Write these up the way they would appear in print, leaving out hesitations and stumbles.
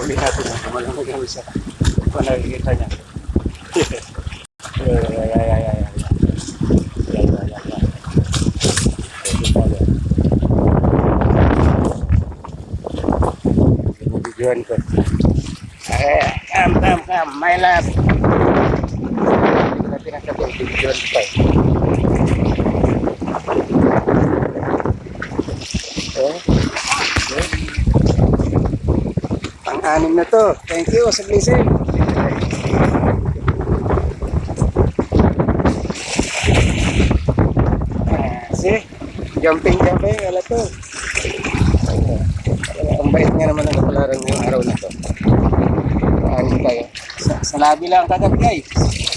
huli natin. Malamig ang isa. Kung nakikita niya. Ay. Binibidyoan ko. Come, my love. Hindi ko na pinasabi, binibidyoan ko pa eh. Pang-anim na to. Thank you sa blessing. See? Jumping. Wala to. Ang bait nga naman ang kapalaran ngayong araw na to. Pang-anim tayo. Sa labi lang ang kagat guys.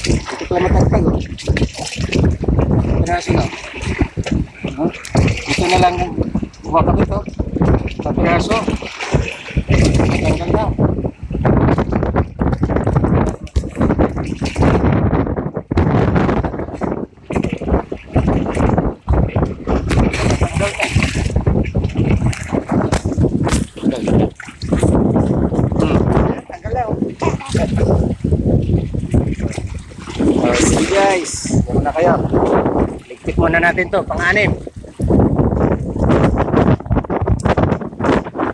Ito pala matagtag oh. Piraso na. Ito na lang. Buha ka dito. Sa piraso. Tanggal na. Sige guys, ganoon na kayo. Ligpit muna natin to, pang-anim.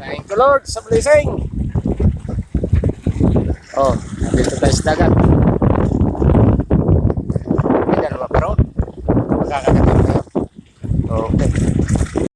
Thank you Lord sa blessing. Oh, nandito tayo sa dagat. May dalawa pa ron. Magkakagat tayo. Okay.